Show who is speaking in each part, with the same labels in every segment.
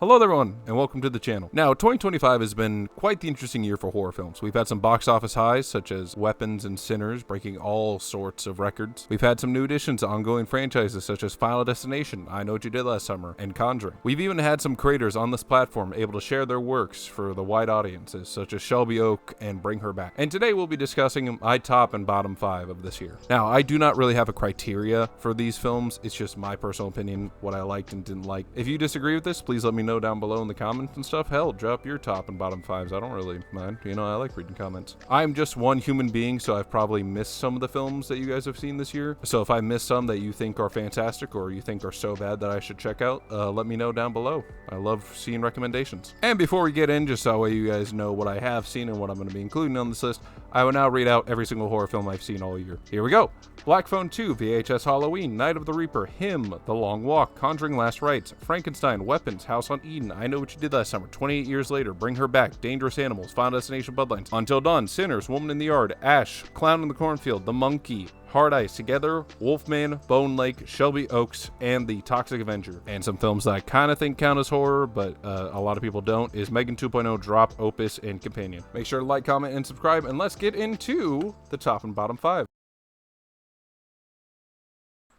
Speaker 1: Hello everyone, and welcome to the channel. Now, 2025 has been quite the interesting year for horror films. We've had some box office highs, such as Weapons and Sinners, breaking all sorts of records. We've had some new additions to ongoing franchises, such as Final Destination, I Know What You Did Last Summer, and Conjuring. We've even had some creators on this platform able to share their works for the wide audiences, such as Shelby Oak and Bring Her Back. And today we'll be discussing my top and bottom 5 of this year. Now, I do not really have a criteria for these films. It's just my personal opinion, what I liked and didn't like. If you disagree with this, please let me know down below in the comments and stuff. Hell, drop your top and bottom 5s. I don't really mind. You know, I like reading comments. I'm just one human being, so I've probably missed some of the films that you guys have seen this year. So if I missed some that you think are fantastic or you think are so bad that I should check out, let me know down below. I love seeing recommendations. And before we get in, just so that way you guys know what I have seen and what I'm going to be including on this list, I will now read out every single horror film I've seen all year. Here we go. Black Phone 2, VHS Halloween, Night of the Reaper, Him, The Long Walk, Conjuring Last Rites, Frankenstein, Weapons, House on Eden, I Know What You Did Last Summer, 28 Years Later, Bring Her Back, Dangerous Animals, Final Destination Bloodlines, Until Dawn, Sinners, Woman in the Yard, Ash, Clown in the Cornfield, The Monkey, Hard Ice, Together, Wolfman, Bone Lake, Shelby Oaks, and The Toxic Avenger. And some films that I kind of think count as horror, but a lot of people don't, is Megan 2.0, Drop, Opus, and Companion. Make sure to like, comment, and subscribe, and let's get into the top and bottom 5.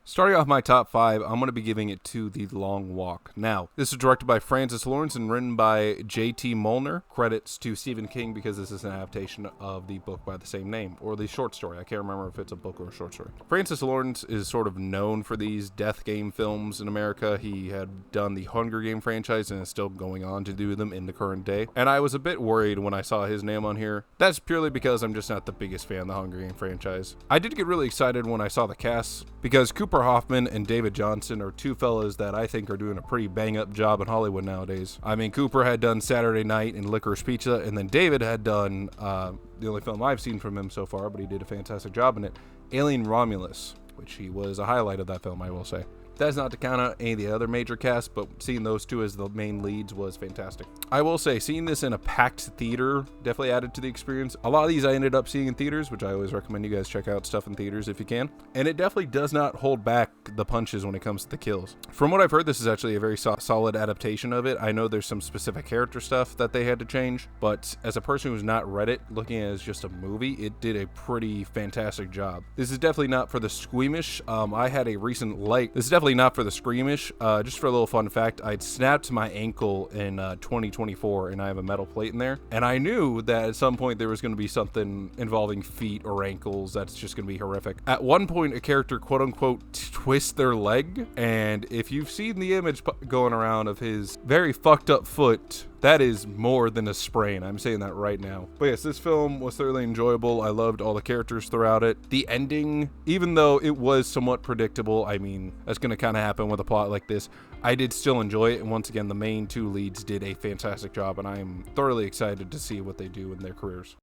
Speaker 1: Starting off my top 5, I'm going to be giving it to The Long Walk. Now, this is directed by Francis Lawrence and written by J.T. Molnar. Credits to Stephen King because this is an adaptation of the book by the same name, or the short story. I can't remember if it's a book or a short story. Francis Lawrence is sort of known for these death game films in America. He had done the Hunger Game franchise and is still going on to do them in the current day. And I was a bit worried when I saw his name on here. That's purely because I'm just not the biggest fan of the Hunger Game franchise. I did get really excited when I saw the cast because Cooper Hoffman and David Johnson are two fellas that I think are doing a pretty bang-up job in Hollywood nowadays. I mean, Cooper had done Saturday Night and Licorice Pizza, and then David had done the only film I've seen from him so far, but he did a fantastic job in it, Alien Romulus, which he was a highlight of that film, I will say. That's not to count out any of the other major casts, but seeing those two as the main leads was fantastic. I will say, seeing this in a packed theater definitely added to the experience. A lot of these I ended up seeing in theaters, which I always recommend you guys check out stuff in theaters if you can. And it definitely does not hold back the punches when it comes to the kills. From what I've heard, this is actually a very solid adaptation of it. I know there's some specific character stuff that they had to change, but as a person who's not read it, looking at it as just a movie, it did a pretty fantastic job. This is definitely not for the squeamish. I had a recent This is definitely not for the squeamish. Just for a little fun fact, I'd snapped my ankle in 2024 and I have a metal plate in there, and I knew that at some point there was going to be something involving feet or ankles that's just going to be horrific. At one point, a character quote unquote twists their leg, and if you've seen the image going around of his very fucked up foot, that is more than a sprain. I'm saying that right now. But yes, this film was thoroughly enjoyable. I loved all the characters throughout it. The ending, even though it was somewhat predictable, I mean, that's going to kind of happen with a plot like this, I did still enjoy it. And once again, the main two leads did a fantastic job, and I am thoroughly excited to see what they do in their careers.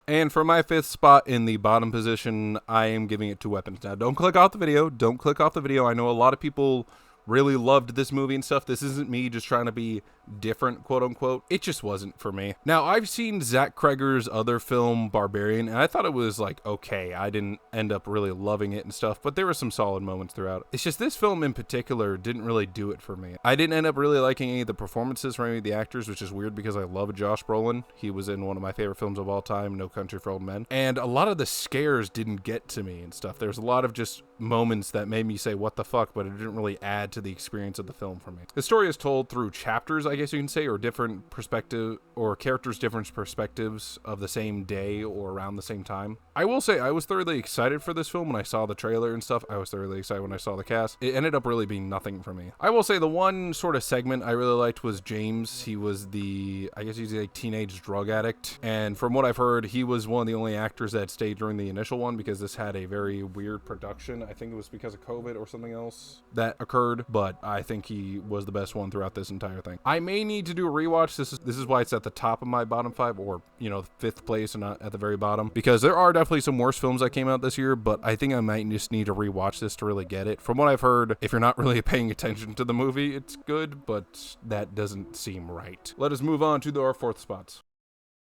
Speaker 1: And for my 5th spot in the bottom position, I am giving it to Weapons. Now, don't click off the video. Don't click off the video. I know a lot of people really loved this movie and stuff. This isn't me just trying to be different, quote unquote. It just wasn't for me. Now, I've seen Zach Cregger's other film, Barbarian, and I thought it was like okay. I didn't end up really loving it and stuff, but there were some solid moments throughout. It's just this film in particular didn't really do it for me. I didn't end up really liking any of the performances from any of the actors, which is weird because I love Josh Brolin. He was in one of my favorite films of all time, No Country for Old Men. And a lot of the scares didn't get to me and stuff. There's a lot of just moments that made me say, what the fuck, but it didn't really add to the experience of the film for me. The story is told through chapters, I guess you can say, or different perspective, or characters' different perspectives of the same day or around the same time. I will say I was thoroughly excited for this film when I saw the trailer and stuff. I was thoroughly excited when I saw the cast. It ended up really being nothing for me. I will say the one sort of segment I really liked was James. He was I guess he's a teenage drug addict, and from what I've heard, he was one of the only actors that stayed during the initial one because this had a very weird production. I think it was because of COVID or something else that occurred, but I think he was the best one throughout this entire thing. I may need to do a rewatch. This is why it's at the top of my bottom 5, or 5th place and not at the very bottom, because there are definitely some worse films that came out this year, but I think I might just need to rewatch this to really get it. From what I've heard, if you're not really paying attention to the movie, it's good, but that doesn't seem right. Let us move on to our 4th spots.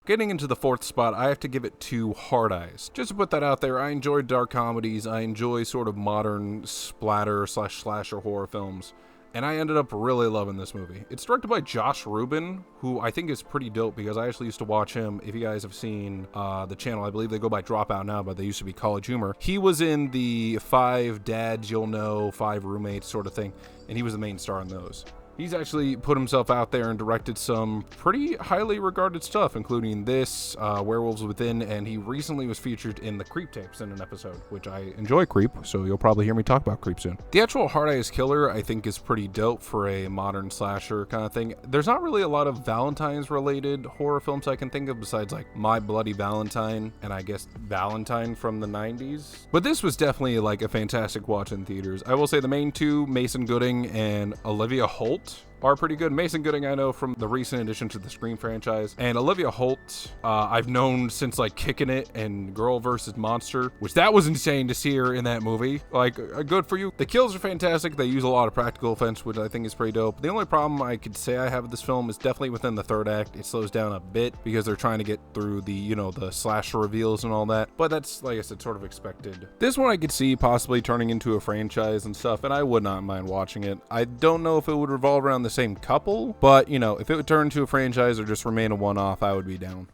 Speaker 1: Getting into the 4th spot, I have to give it to Hard Eyes. Just to put that out there, I enjoy dark comedies. I enjoy sort of modern splatter/slasher horror films. and I ended up really loving this movie. It's directed by Josh Rubin, who I think is pretty dope because I actually used to watch him. If you guys have seen the channel, I believe they go by Dropout now, but they used to be College Humor. He was in the 5 Dads You'll Know, 5 Roommates sort of thing, and he was the main star in those. He's actually put himself out there and directed some pretty highly regarded stuff, including this, Werewolves Within, and he recently was featured in the Creep tapes in an episode, which I enjoy Creep, so you'll probably hear me talk about Creep soon. The actual Hard Eyes Killer, I think, is pretty dope for a modern slasher kind of thing. There's not really a lot of Valentine's-related horror films I can think of besides, like, My Bloody Valentine, and I guess Valentine from the 90s. But this was definitely, like, a fantastic watch in theaters. I will say the main two, Mason Gooding and Olivia Holt, are pretty good. Mason Gooding I know from the recent addition to the Scream franchise, and Olivia Holt I've known since like Kicking It and Girl vs. Monster, which that was insane to see her in that movie. Like, good for you. The kills are fantastic. They use a lot of practical effects, which I think is pretty dope. The only problem I could say I have with this film is definitely within the third act. It slows down a bit because they're trying to get through the, you know, the slasher reveals and all that, but that's, like I said, sort of expected. This one I could see possibly turning into a franchise and stuff, and I would not mind watching it. I don't know if it would revolve around the same couple, but you know, if it would turn into a franchise or just remain a one-off, I would be down.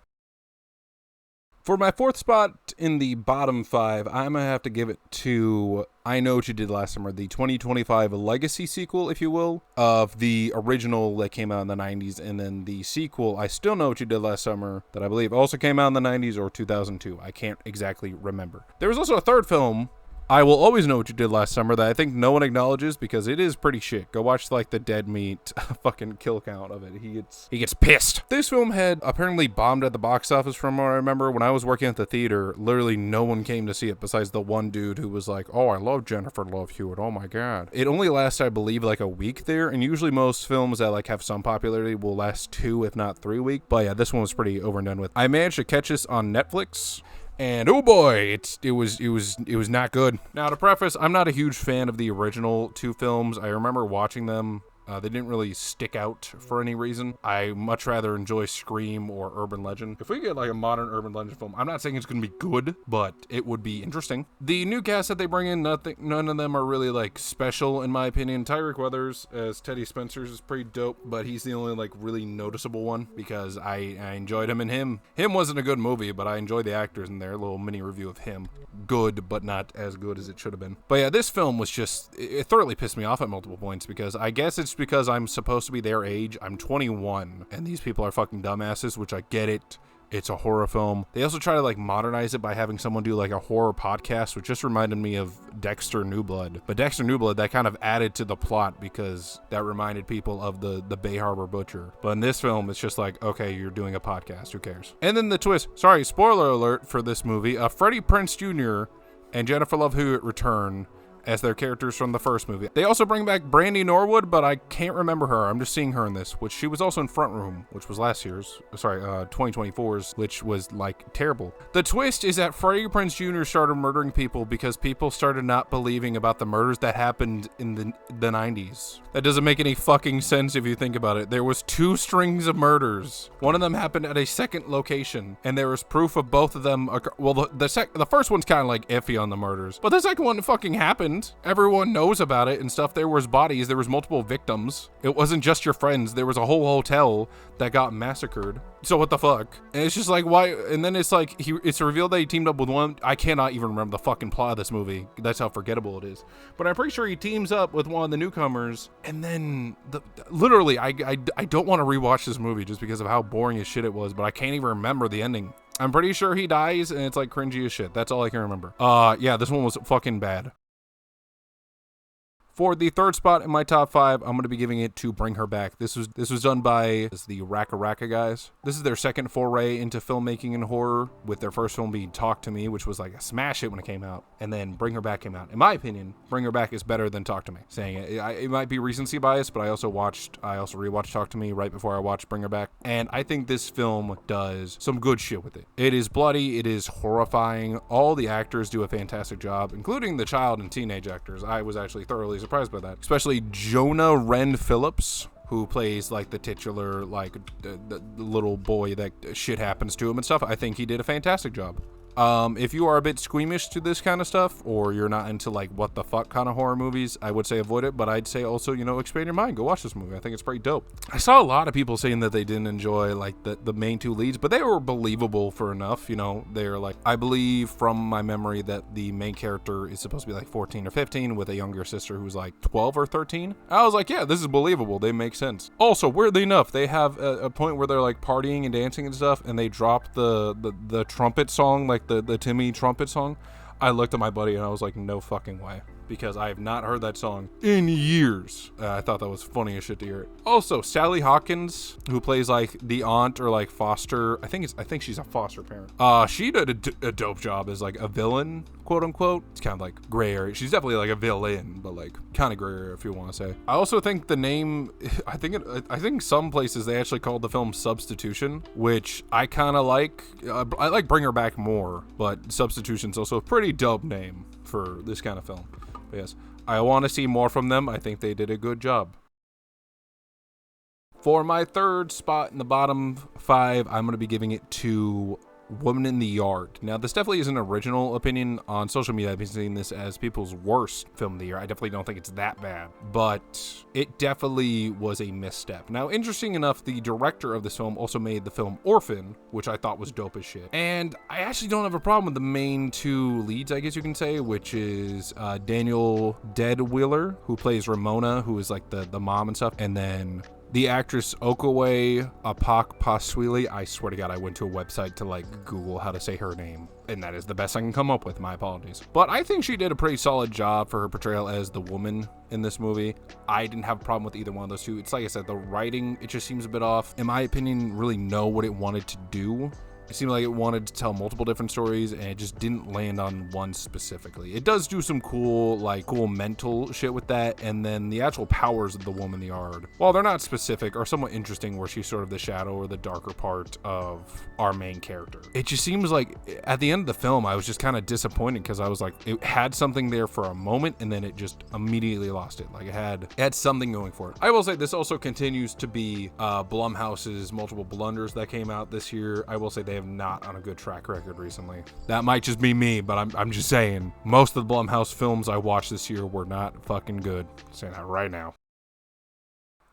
Speaker 1: For my fourth spot in the bottom 5, I'm gonna have to give it to I Know What You Did Last Summer, the 2025 legacy sequel, if you will, of the original that came out in the 90s, and then the sequel, I Still Know What You Did Last Summer, that I believe also came out in the 90s or 2002. I can't exactly remember. There was also a third film, I Will Always Know What You Did Last Summer, that I think no one acknowledges because it is pretty shit. Go watch like the Dead Meat fucking kill count of it. He gets pissed. This film had apparently bombed at the box office from what I remember. When I was working at the theater, literally no one came to see it besides the one dude who was like, oh, I love Jennifer Love Hewitt. Oh my God. It only lasted, I believe, like a week there. And usually most films that like have some popularity will last 2, if not 3 weeks. But yeah, this one was pretty over and done with. I managed to catch this on Netflix. And oh boy, it was not good. Now to preface, I'm not a huge fan of the original 2 films. I remember watching them. They didn't really stick out for any reason. I much rather enjoy Scream or Urban Legend. If we get like a modern Urban Legend film, I'm not saying it's going to be good, but it would be interesting. The new cast that they bring in, none of them are really like special in my opinion. Tyreek Weathers as Teddy Spencer is pretty dope, but he's the only like really noticeable one because I enjoyed him in Him. Him wasn't a good movie, but I enjoyed the actors in their little mini review of Him. Good, but not as good as it should have been. But yeah, this film was just, it thoroughly pissed me off at multiple points because I guess it's because I'm supposed to be their age. I'm 21 and these people are fucking dumbasses, which I get it. It's a horror film. They also try to like modernize it by having someone do like a horror podcast, which just reminded me of Dexter New Blood. But Dexter New Blood, that kind of added to the plot because that reminded people of the Bay Harbor Butcher. But in this film, it's just like, okay, you're doing a podcast. Who cares? And then the twist. Sorry, spoiler alert for this movie. Freddie Prinze Jr. and Jennifer Love Hewitt return as their characters from the first movie. They also bring back Brandy Norwood, but I can't remember her. I'm just seeing her in this, which she was also in Front Room, which was 2024's, which was like terrible. The twist is that Freddie Prinze Jr. started murdering people because people started not believing about the murders that happened in the 90s. That doesn't make any fucking sense if you think about it. There was 2 strings of murders. One of them happened at a second location, and there was proof of both of them. Well, the first one's kind of like iffy on the murders, but the second one fucking happened. Everyone knows about it and stuff. There was bodies. There was multiple victims. It wasn't just your friends. There was a whole hotel that got massacred. So what the fuck? And it's just like, why? And then it's like, it's revealed that he teamed up with one. I cannot even remember the fucking plot of this movie. That's how forgettable it is. But I'm pretty sure he teams up with one of the newcomers. And then, literally, I don't want to rewatch this movie just because of how boring as shit it was. But I can't even remember the ending. I'm pretty sure he dies and it's like cringy as shit. That's all I can remember. Yeah, this one was fucking bad. For the third spot in my top 5, I'm going to be giving it to Bring Her Back. This was done by the Raka Raka guys. This is their second foray into filmmaking and horror, with their first film being Talk to Me, which was like a smash hit when it came out, and then Bring Her Back came out. In my opinion, Bring Her Back is better than Talk to Me. Saying it might be recency bias, but I also rewatched Talk to Me right before I watched Bring Her Back, and I think this film does some good shit with it. It is bloody, it is horrifying. All the actors do a fantastic job, including the child and teenage actors. I was actually thoroughly surprised by that, especially Jonah Wren Phillips, who plays like the titular, like the little boy that shit happens to him and stuff. I think he did a fantastic job. If you are a bit squeamish to this kind of stuff, or you're not into like what the fuck kind of horror movies, I would say avoid it. But I'd say also, expand your mind. Go watch this movie. I think it's pretty dope. I saw a lot of people saying that they didn't enjoy like the main two leads, but they were believable for enough. They're like, I believe from my memory that the main character is supposed to be like 14 or 15 with a younger sister who's like 12 or 13. I was like, yeah, this is believable. They make sense. Also, weirdly enough, they have a point where they're like partying and dancing and stuff, and they drop the trumpet song, like the Timmy trumpet song. I looked at my buddy and I was like, no fucking way, because I have not heard that song in years. I thought that was funny as shit to hear it. Also, Sally Hawkins, who plays like the aunt or like foster, I think she's a foster parent. She did a dope job as like a villain, quote unquote. It's kind of like gray area. She's definitely like a villain, but like kind of gray area if you want to say. I also think the name, I think some places they actually called the film Substitution, which I kind of like. I like Bring Her Back more, but Substitution's also a pretty dope name for this kind of film. But yes, I want to see more from them. I think they did a good job. For my third spot in the bottom 5, I'm going to be giving it to Woman in the Yard. Now, this definitely is an original opinion. On social media, I've been seeing this as people's worst film of the year. I definitely don't think it's that bad, but it definitely was a misstep. Now, interesting enough, the director of this film also made the film Orphan, which I thought was dope as shit. And I actually don't have a problem with the main two leads, I guess you can say, which is Daniel Deadwiller, who plays Ramona, who is like the mom and stuff, and then the actress Okawe Apok-Paswili. I swear to God, I went to a website to like Google how to say her name, and that is the best I can come up with. My apologies. But I think she did a pretty solid job for her portrayal as the woman in this movie. I didn't have a problem with either one of those two. It's like I said, the writing, it just seems a bit off. In my opinion, really know what it wanted to do. It seemed like it wanted to tell multiple different stories, and it just didn't land on one specifically. It does do some cool mental shit with that, and then the actual powers of the Woman in the Yard, while they're not specific, are somewhat interesting, where she's sort of the shadow or the darker part of our main character. It just seems like at the end of the film, I was just kind of disappointed, because I was like, it had something there for a moment, and then it just immediately lost it. Like it had something going for it. I will say this also continues to be Blumhouse's multiple blunders that came out this year. I will say they have not on a good track record recently. That might just be me, but I'm just saying, most of the Blumhouse films I watched this year were not fucking good. I'm saying that right now.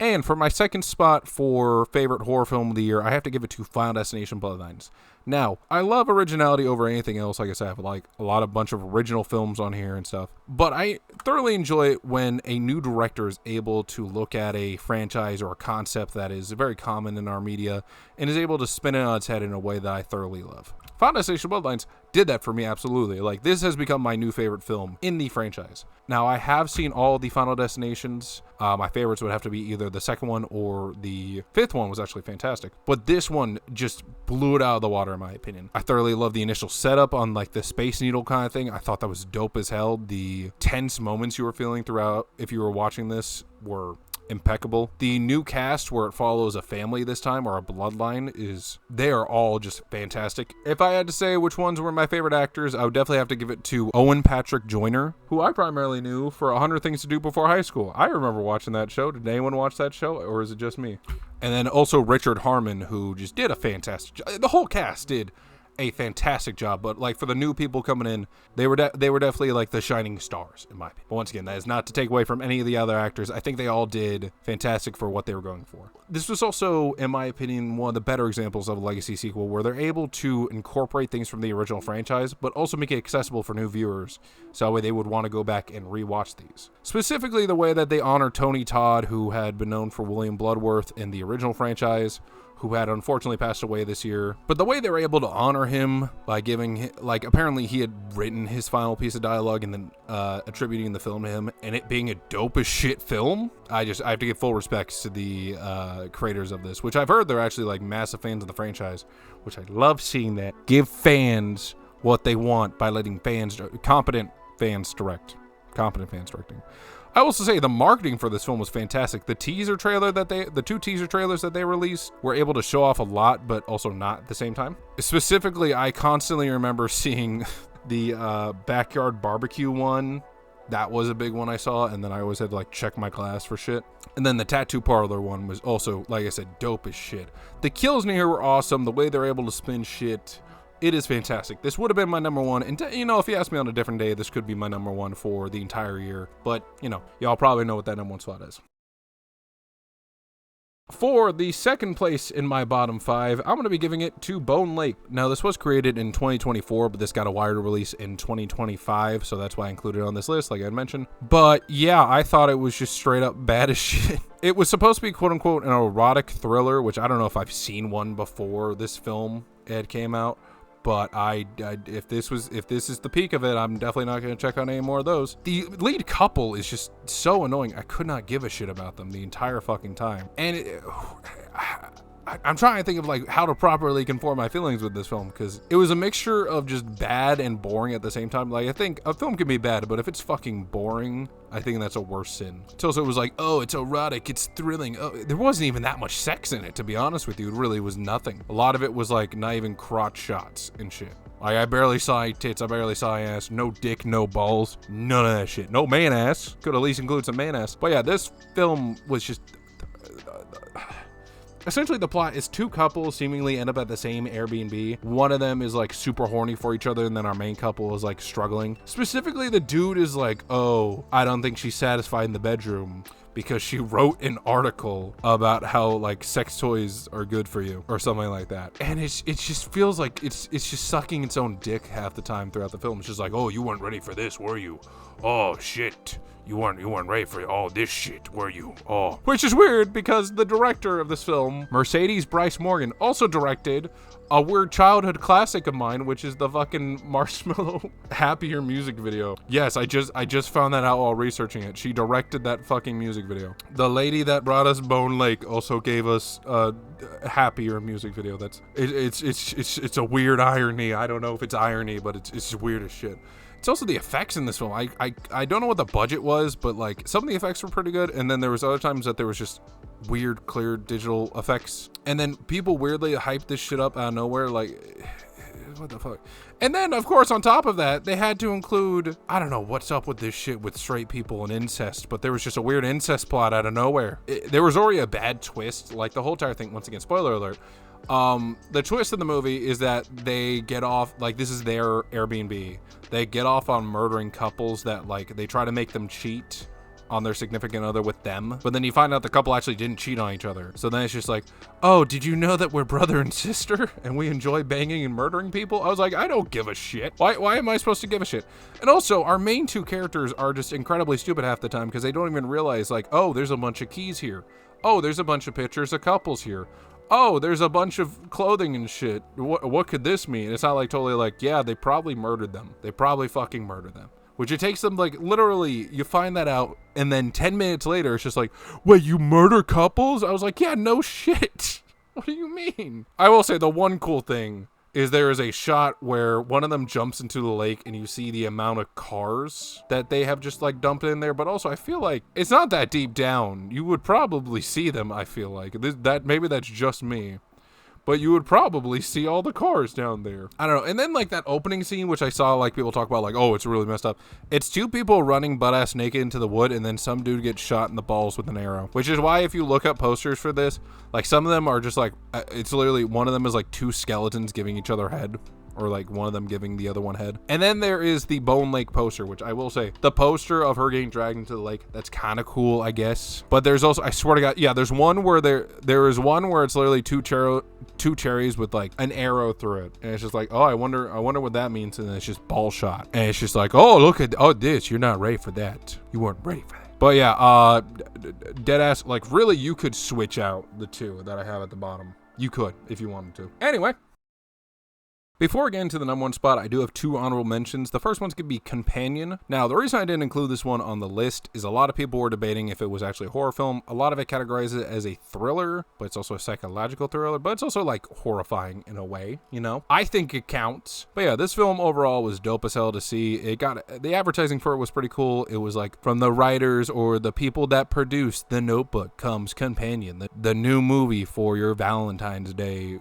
Speaker 1: And for my second spot for favorite horror film of the year, I have to give it to Final Destination Bloodlines. Now, I love originality over anything else. Like I said, I have like a bunch of original films on here and stuff. But I thoroughly enjoy it when a new director is able to look at a franchise or a concept that is very common in our media and is able to spin it on its head in a way that I thoroughly love. Final Destination Bloodlines did that for me, absolutely. Like, this has become my new favorite film in the franchise. Now, I have seen all the Final Destinations. My favorites would have to be either the second one or the fifth one was actually fantastic. But this one just blew it out of the water, in my opinion. I thoroughly love the initial setup on, like, the Space Needle kind of thing. I thought that was dope as hell. The tense moments you were feeling throughout, if you were watching this, were impeccable. The new cast, where it follows a family this time, or a bloodline, they are all just fantastic. If I had to say which ones were my favorite actors, I would definitely have to give it to Owen Patrick Joyner, who I primarily knew for 100 Things to Do Before High School. I remember watching that show. Did anyone watch that show, or is it just me? And then also Richard Harmon, who just did a fantastic job. The whole cast did a fantastic job, but like for the new people coming in, they were definitely like the shining stars in my opinion. But once again, that is not to take away from any of the other actors. I think they all did fantastic for what they were going for. This was also, in my opinion, one of the better examples of a legacy sequel where they're able to incorporate things from the original franchise, but also make it accessible for new viewers, so that way they would want to go back and rewatch these. Specifically, the way that they honor Tony Todd, who had been known for William Bloodworth in the original franchise, who had unfortunately passed away this year. But the way they were able to honor him by giving, like, apparently he had written his final piece of dialogue and then attributing the film to him, and it being a dope as shit film. I have to give full respects to the creators of this, which I've heard they're actually like massive fans of the franchise, which I love seeing that. Give fans what they want by letting competent fans directing. I also say the marketing for this film was fantastic. The two teaser trailers that they released were able to show off a lot, but also not at the same time. Specifically, I constantly remember seeing the backyard barbecue one. That was a big one I saw, and then I always had to like check my glass for shit. And then the tattoo parlor one was also, like I said, dope as shit. The kills in here were awesome. The way they're able to spin shit it is fantastic. This would have been my number one, and you know, if you asked me on a different day, this could be my number one for the entire year, but you know, y'all probably know what that number one spot is. For the second place in my bottom 5, I'm going to be giving it to Bone Lake. Now, this was created in 2024, but this got a wider release in 2025, so that's why I included it on this list, like I mentioned. But yeah, I thought it was just straight up bad as shit. It was supposed to be quote-unquote an erotic thriller, which I don't know if I've seen one before this film had came out. But if this is the peak of it, I'm definitely not going to check out any more of those. The lead couple is just so annoying. I could not give a shit about them the entire fucking time. And I'm trying to think of like how to properly conform my feelings with this film, because it was a mixture of just bad and boring at the same time. Like, I think a film can be bad, but if it's fucking boring, I think that's a worse sin. So it was like, oh, it's erotic, it's thrilling. Oh, there wasn't even that much sex in it, to be honest with you. It really was nothing. A lot of it was like not even crotch shots and shit. Like, I barely saw any tits, I barely saw any ass, no dick, no balls, none of that shit. No man ass. Could at least include some man ass. But yeah, this film was just... Essentially, the plot is two couples seemingly end up at the same Airbnb. One of them is like super horny for each other, and then our main couple is like struggling. Specifically, the dude is like, oh, I don't think she's satisfied in the bedroom because she wrote an article about how like sex toys are good for you or something like that. And it just feels like it's just sucking its own dick half the time throughout the film. It's just like, oh, you weren't ready for this, were you? Oh, shit. You weren't ready for all this shit, were you? Oh. Which is weird because the director of this film, Mercedes Bryce Morgan, also directed a weird childhood classic of mine, which is the fucking Marshmello Happier music video. Yes, I just found that out while researching it. She directed that fucking music video. The lady that brought us Bone Lake also gave us a Happier music video. It's a weird irony. I don't know if it's irony, but it's just weird as shit. It's also the effects in this film. I don't know what the budget was, but like some of the effects were pretty good, and then there was other times that there was just weird, clear digital effects. And then people weirdly hyped this shit up out of nowhere, like, what the fuck? And then, of course, on top of that, they had to include, I don't know what's up with this shit with straight people and incest, but there was just a weird incest plot out of nowhere. There was already a bad twist, like the whole entire thing, once again, spoiler alert. The twist in the movie is that they get off, like, this is their Airbnb. They get off on murdering couples that, like, they try to make them cheat on their significant other with them, but then you find out the couple actually didn't cheat on each other. So then it's just like, oh, did you know that we're brother and sister and we enjoy banging and murdering people? I was like, I don't give a shit. Why am I supposed to give a shit? And also, our main two characters are just incredibly stupid half the time because they don't even realize, like, oh, there's a bunch of keys here. Oh, there's a bunch of pictures of couples here. Oh, there's a bunch of clothing and shit. What could this mean? It's not like totally like, yeah, they probably murdered them. They probably fucking murdered them. Which it takes them, like, literally, you find that out, and then 10 minutes later, it's just like, wait, you murder couples? I was like, yeah, no shit. What do you mean? I will say the one cool thing is there is a shot where one of them jumps into the lake and you see the amount of cars that they have just like dumped in there. But also I feel like it's not that deep down. You would probably see them. I feel like that maybe that's just me, but you would probably see all the cars down there. I don't know. And then like that opening scene, which I saw like people talk about like, oh, it's really messed up. It's two people running butt ass naked into the wood and then some dude gets shot in the balls with an arrow, which is why if you look up posters for this, like some of them are just like, it's literally one of them is like two skeletons giving each other head, or like one of them giving the other one head. And then there is the Bone Lake poster, which I will say, the poster of her getting dragged into the lake, that's kind of cool, I guess. But there's also, I swear to God, yeah, there's one where there is one where it's literally two cherries with like an arrow through it. And it's just like, oh, I wonder what that means. And then it's just ball shot. And it's just like, oh, look at, oh, this, you're not ready for that. You weren't ready for that. But yeah, dead ass, like really you could switch out the two that I have at the bottom. You could if you wanted to. Anyway. Before getting to the number one spot, I do have two honorable mentions. The first one's going to be Companion. Now, the reason I didn't include this one on the list is a lot of people were debating if it was actually a horror film. A lot of it categorizes it as a thriller, but it's also a psychological thriller, but it's also like horrifying in a way, you know? I think it counts. But yeah, this film overall was dope as hell to see. It got, the advertising for it was pretty cool. It was like from the writers or the people that produced The Notebook comes Companion, the new movie for your Valentine's Day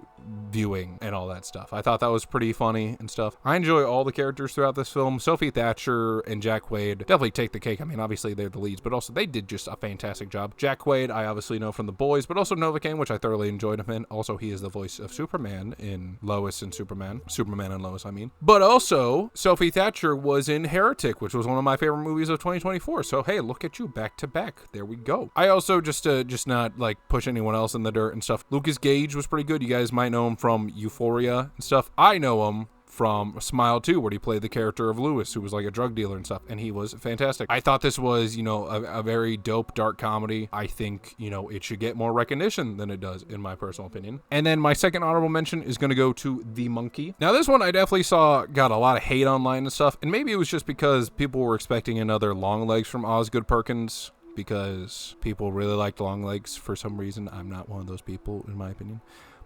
Speaker 1: viewing and all that stuff. I thought that was pretty funny and stuff. I enjoy all the characters throughout this film. Sophie Thatcher and Jack Quaid definitely take the cake. I mean, obviously they're the leads, but also they did just a fantastic job. Jack Quaid, I obviously know from The Boys, but also Novocaine, which I thoroughly enjoyed him in. Also, he is the voice of Superman in Lois and Superman. Superman and Lois, I mean. But also, Sophie Thatcher was in Heretic, which was one of my favorite movies of 2024. So, hey, look at you, back to back. There we go. I also, just not, like, push anyone else in the dirt and stuff, Lucas Gage was pretty good. You guys might know him from Euphoria and stuff. I know him from Smile 2, where he played the character of Lewis, who was like a drug dealer and stuff, and he was fantastic. I thought this was, a very dope, dark comedy. I think, it should get more recognition than it does, in my personal opinion. And then my second honorable mention is going to go to The Monkey. Now, this one I definitely saw got a lot of hate online and stuff, and maybe it was just because people were expecting another Longlegs from Osgood Perkins, because people really liked Longlegs for some reason. I'm not one of those people, in my opinion.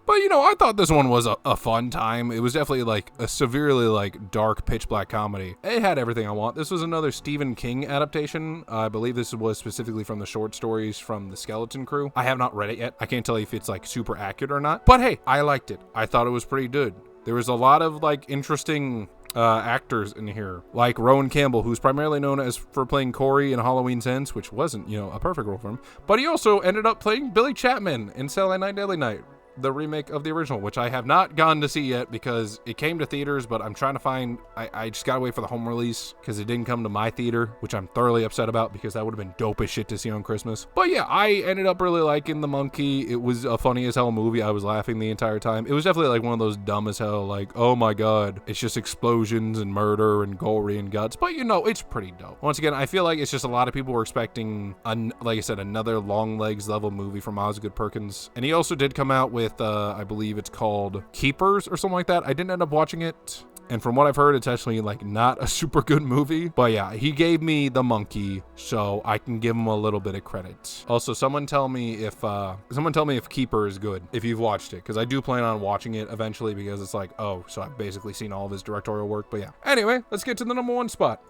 Speaker 1: But, I thought this one was a fun time. It was definitely, like, a severely, like, dark, pitch-black comedy. It had everything I want. This was another Stephen King adaptation. I believe this was specifically from the short stories from The Skeleton Crew. I have not read it yet. I can't tell you if it's, like, super accurate or not. But, hey, I liked it. I thought it was pretty good. There was a lot of, like, interesting actors in here, like Rowan Campbell, who's primarily known as for playing Corey in Halloween's Ends, which wasn't, a perfect role for him. But he also ended up playing Billy Chapman in Saturday Night Deadly Night, the remake of the original, which I have not gone to see yet because it came to theaters, but I'm trying to find, I just gotta wait for the home release because it didn't come to my theater, which I'm thoroughly upset about because that would have been dope as shit to see on Christmas. But yeah, I ended up really liking The Monkey. It was a funny as hell movie. I was laughing the entire time. It was definitely like one of those dumb as hell, like, oh my god, it's just explosions and murder and gory and guts, but it's pretty dope. Once again, I feel like it's just a lot of people were expecting, like I said, another Longlegs level movie from Osgood Perkins, and he also did come out with I believe it's called Keepers or something like that. I didn't end up watching it, and from what I've heard, it's actually like not a super good movie. But yeah, he gave me The Monkey, so I can give him a little bit of credit. Also, someone tell me if Keeper is good, if you've watched it, because I do plan on watching it eventually, because it's like, oh, so I've basically seen all of his directorial work. But yeah, anyway, let's get to the number one spot.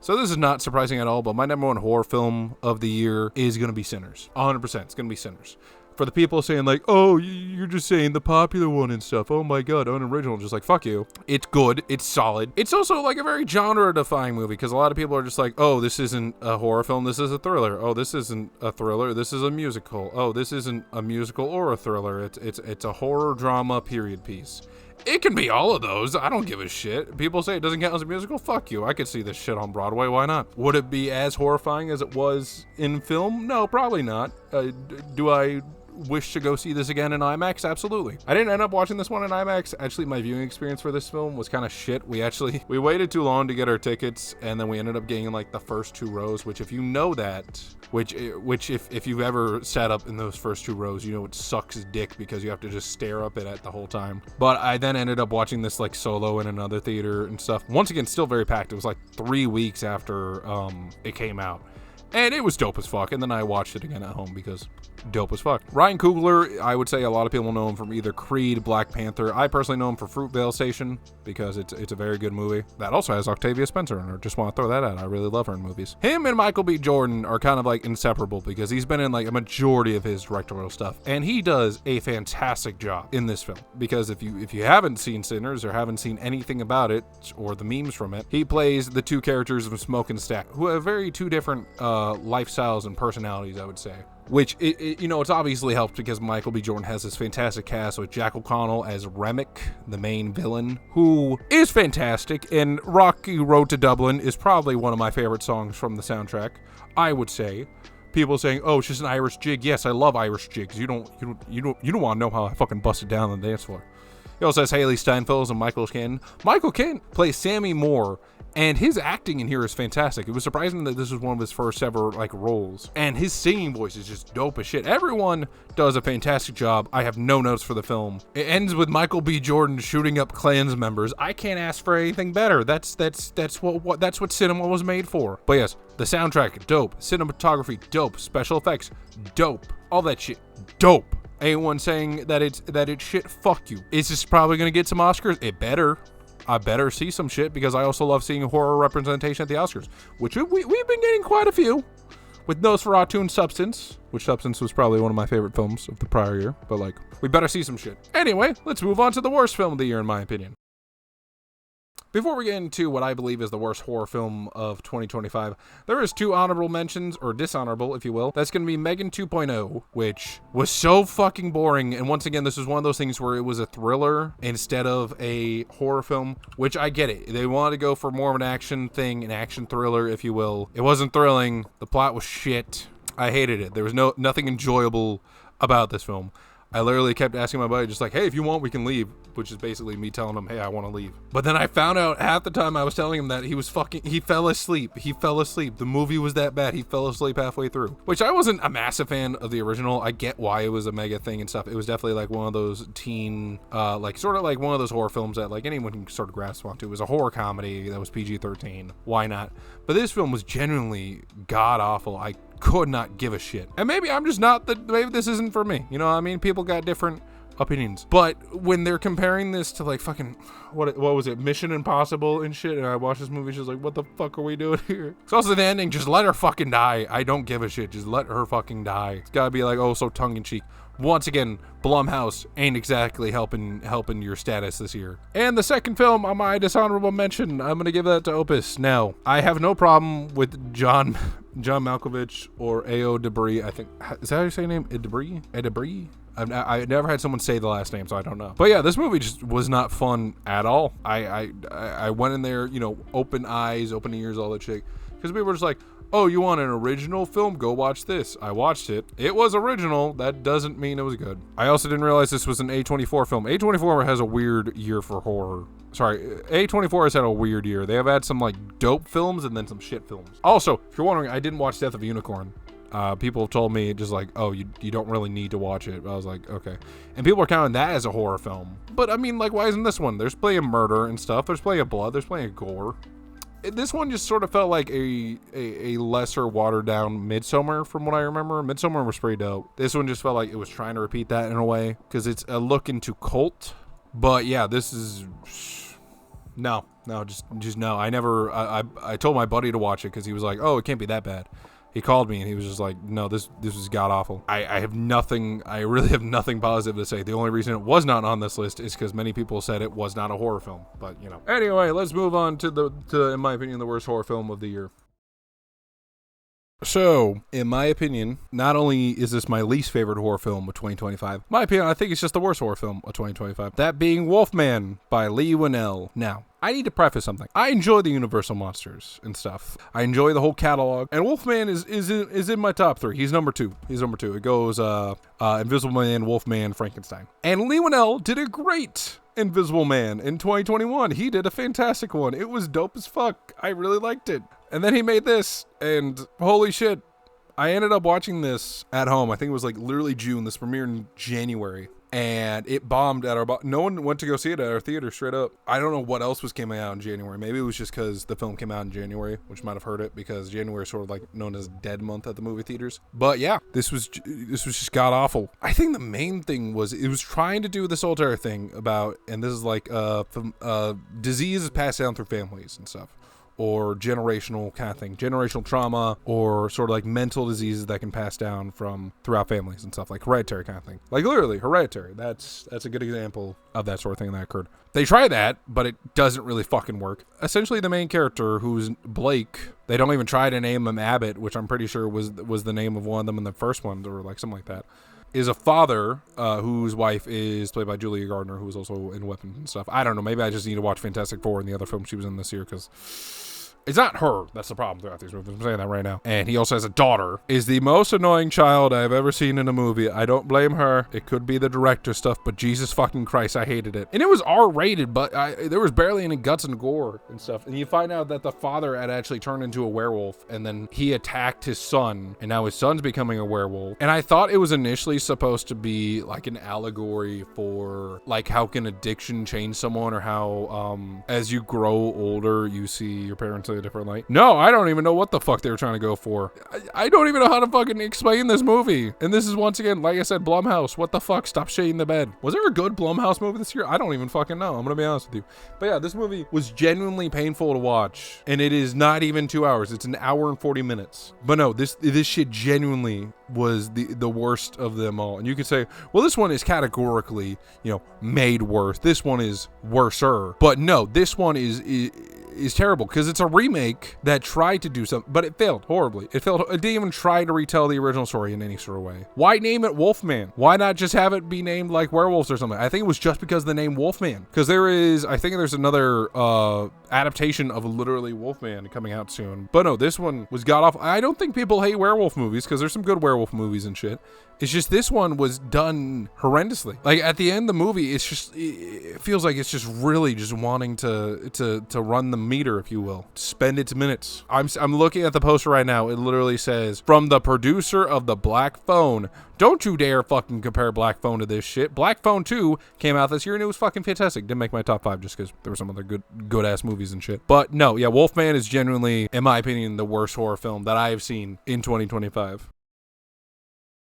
Speaker 1: So this is not surprising at all, but my number one horror film of the year is going to be Sinners. 100%, it's going to be Sinners. For the people saying like, oh, you're just saying the popular one and stuff. Oh my god, unoriginal. Just like, fuck you. It's good. It's solid. It's also like a very genre-defying movie because a lot of people are just like, oh, this isn't a horror film. This is a thriller. Oh, this isn't a thriller. This is a musical. Oh, this isn't a musical or a thriller. It's a horror drama period piece. It can be all of those. I don't give a shit. People say it doesn't count as a musical. Fuck you. I could see this shit on Broadway. Why not? Would it be as horrifying as it was in film? No, probably not. Do I wish to go see this again in IMAX? Absolutely. I didn't end up watching this one in IMAX. Actually, my viewing experience for this film was kind of shit. We waited too long to get our tickets, and then we ended up getting in like the first two rows, which if you know that, which if you've ever sat up in those first two rows, it sucks dick because you have to just stare up at it the whole time. But I then ended up watching this like solo in another theater and stuff. Once again, still very packed. It was like 3 weeks after it came out. And it was dope as fuck. And then I watched it again at home because dope as fuck. Ryan Coogler, I would say a lot of people know him from either Creed, Black Panther. I personally know him for Fruitvale Station because it's a very good movie. That also has Octavia Spencer in her. Just want to throw that out. I really love her in movies. Him and Michael B. Jordan are kind of like inseparable because he's been in like a majority of his directorial stuff. And he does a fantastic job in this film. Because if you haven't seen Sinners or haven't seen anything about it or the memes from it, he plays the two characters of Smoke and Stack, who have very two different lifestyles and personalities, I would say. Which, it's obviously helped because Michael B. Jordan has this fantastic cast with Jack O'Connell as Remick, the main villain, who is fantastic, and Rocky Road to Dublin is probably one of my favorite songs from the soundtrack, I would say. People saying, oh, it's just an Irish jig. Yes, I love Irish jigs. You don't want to know how I fucking busted down on the dance floor. He also has Haley Steinfeld and Michael Caine. Michael Caine plays Sammy Moore, and his acting in here is fantastic. It was surprising that this was one of his first ever roles. And his singing voice is just dope as shit. Everyone does a fantastic job. I have no notes for the film. It ends with Michael B. Jordan shooting up Klans members. I can't ask for anything better. That's what cinema was made for. But yes, the soundtrack, dope. Cinematography, dope. Special effects, dope. All that shit, dope. Anyone saying that it's shit, fuck you. Is this probably gonna get some Oscars? It better. I better see some shit because I also love seeing horror representation at the Oscars, which we've been getting quite a few. with Nosferatu and Substance, which Substance was probably one of my favorite films of the prior year, but like, we better see some shit. Anyway, let's move on to the worst film of the year, in my opinion. Before we get into what I believe is the worst horror film of 2025, there is 2 honorable mentions, or dishonorable, if you will. That's going to be Megan 2.0, which was so fucking boring. And once again, this was one of those things where it was a thriller instead of a horror film, which I get it. They wanted to go for more of an action thing, an action thriller, if you will. It wasn't thrilling. The plot was shit. I hated it. There was nothing enjoyable about this film. I literally kept asking my buddy, just like, hey, if you want, we can leave, which is basically me telling him, hey, I want to leave. But then I found out half the time I was telling him that he fell asleep. He fell asleep. The movie was that bad. He fell asleep halfway through, which I wasn't a massive fan of the original. I get why it was a mega thing and stuff. It was definitely like one of those teen, like sort of like one of those horror films that like anyone can sort of grasp onto. It was a horror comedy that was PG-13. Why not? But this film was genuinely god awful. I could not give a shit. And maybe I'm just maybe this isn't for me. You know what I mean? People got different opinions. But when they're comparing this to like fucking, what was it? Mission Impossible and shit. And I watched this movie, she's like, what the fuck are we doing here? It's also the ending. Just let her fucking die. I don't give a shit. Just let her fucking die. It's gotta be like, oh, so tongue in cheek. Once again, Blumhouse ain't exactly helping your status this year. And the second film on my dishonorable mention, I'm gonna give that to Opus. Now, I have no problem with John Malkovich or A.O. Debris. I think, is that how you say your name? Debris? I never had someone say the last name, so I don't know. But yeah, this movie just was not fun at all. I went in there, you know, open eyes, open ears, all that shit. Because people were just like, oh, you want an original film? Go watch this. I watched it. It was original. That doesn't mean it was good. I also didn't realize this was an A24 film. A24 has a weird year for horror. Sorry, A24 has had a weird year. They have had some like dope films and then some shit films. Also, if you're wondering, I didn't watch Death of a Unicorn. People have told me just like, oh, you don't really need to watch it. I was like, okay. And people are counting that as a horror film. But I mean, like, why isn't this one? There's plenty of murder and stuff. There's plenty of blood. There's plenty of gore. This one just sort of felt like a lesser watered down Midsommar from what I remember. Midsommar was pretty dope. This one just felt like it was trying to repeat that in a way because it's a look into cult. But yeah, this is no, just no. I told my buddy to watch it because he was like, oh, it can't be that bad. He called me and he was just like, no, this was god awful. I really have nothing positive to say. The only reason it was not on this list is because many people said it was not a horror film, but you know. Anyway, let's move on to in my opinion, the worst horror film of the year. So, in my opinion, not only is this my least favorite horror film of 2025, my opinion, I think it's just the worst horror film of 2025. That being Wolfman by Leigh Whannell. Now, I need to preface something. I enjoy the Universal monsters and stuff. I enjoy the whole catalog. And Wolfman is in my top 3. He's number 2. It goes Invisible Man, Wolfman, Frankenstein. And Leigh Whannell did a great Invisible Man in 2021. He did a fantastic one. It was dope as fuck. I really liked it. And then he made this, and holy shit, I ended up watching this at home. I think it was like literally June. This premiered in January. And it bombed at no one went to go see it at our theater straight up. I don't know what else was coming out in January. Maybe it was just because the film came out in January, which might have hurt it because January is sort of like known as dead month at the movie theaters. But yeah, this was just god awful. I think the main thing was it was trying to do this Altair thing about, and this is like disease is passed down through families and stuff. Or generational kind of thing, generational trauma, or sort of like mental diseases that can pass down from throughout families and stuff, like hereditary kind of thing. Like literally hereditary. That's a good example of that sort of thing that occurred. They try that, but it doesn't really fucking work. Essentially, the main character, who's Blake, they don't even try to name him Abbott, which I'm pretty sure was the name of one of them in the first one, or like something like that. Is a father whose wife is played by Julia Gardner, who was also in Weapons and stuff. I don't know. Maybe I just need to watch Fantastic Four and the other film she was in this year because it's not her. That's the problem throughout these movies. I'm saying that right now. And he also has a daughter. Is the most annoying child I've ever seen in a movie. I don't blame her. It could be the director stuff, but Jesus fucking Christ, I hated it. And it was R-rated, but there was barely any guts and gore and stuff. And you find out that the father had actually turned into a werewolf, and then he attacked his son, and now his son's becoming a werewolf. And I thought it was initially supposed to be like an allegory for like how can addiction change someone, or how as you grow older, you see your parents vastly different light. No, I don't even know what the fuck they were trying to go for. I don't even know how to fucking explain this movie. And this is once again, like I said, Blumhouse. What the fuck? Stop shading the bed. Was there a good Blumhouse movie this year? I don't even fucking know. I'm gonna be honest with you. But yeah, this movie was genuinely painful to watch, and it is not even 2 hours. It's an hour and 40 minutes. But no, this shit genuinely was the worst of them all. And you could say, well, this one is categorically, made worse. This one is worser. But no, this one is terrible because it's a remake that tried to do something, but it failed horribly. It didn't even try to retell the original story in any sort of way. Why name it Wolfman? Why not just have it be named like Werewolves or something? I think it was just because of the name Wolfman. Because I think there's another adaptation of literally Wolfman coming out soon. But no, this one was god awful. I don't think people hate werewolf movies because there's some good werewolf movies and shit. It's just this one was done horrendously. Like at the end of the movie, it feels like it's just really just wanting to run the meter, if you will, spend its minutes. I'm looking at the poster right now. It literally says, from the producer of the Black Phone. Don't you dare fucking compare Black Phone to this shit. Black Phone 2 came out this year and it was fucking fantastic. Didn't make my top 5 just because there were some other good ass movies and shit. But no, yeah, Wolfman is genuinely, in my opinion, the worst horror film that I have seen in 2025.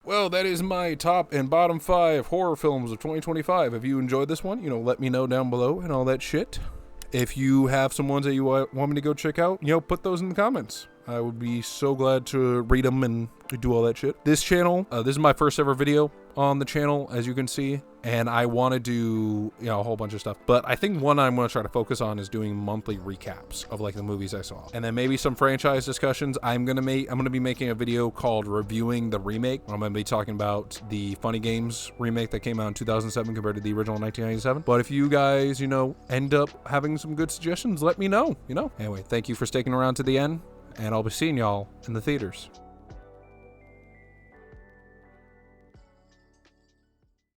Speaker 1: Well, that is my top and bottom 5 horror films of 2025. If you enjoyed this one, let me know down below and all that shit. If you have some ones that you want me to go check out, put those in the comments. I would be so glad to read them and do all that shit. This channel, this is my first ever video on the channel, as you can see, and I want to do, a whole bunch of stuff. But I think one I'm going to try to focus on is doing monthly recaps of like the movies I saw, and then maybe some franchise discussions. I'm gonna be making a video called reviewing the remake. I'm gonna be talking about the Funny Games remake that came out in 2007 compared to the original 1997. But if you guys, end up having some good suggestions, let me know. Anyway, thank you for sticking around to the end. And I'll be seeing y'all in the theaters.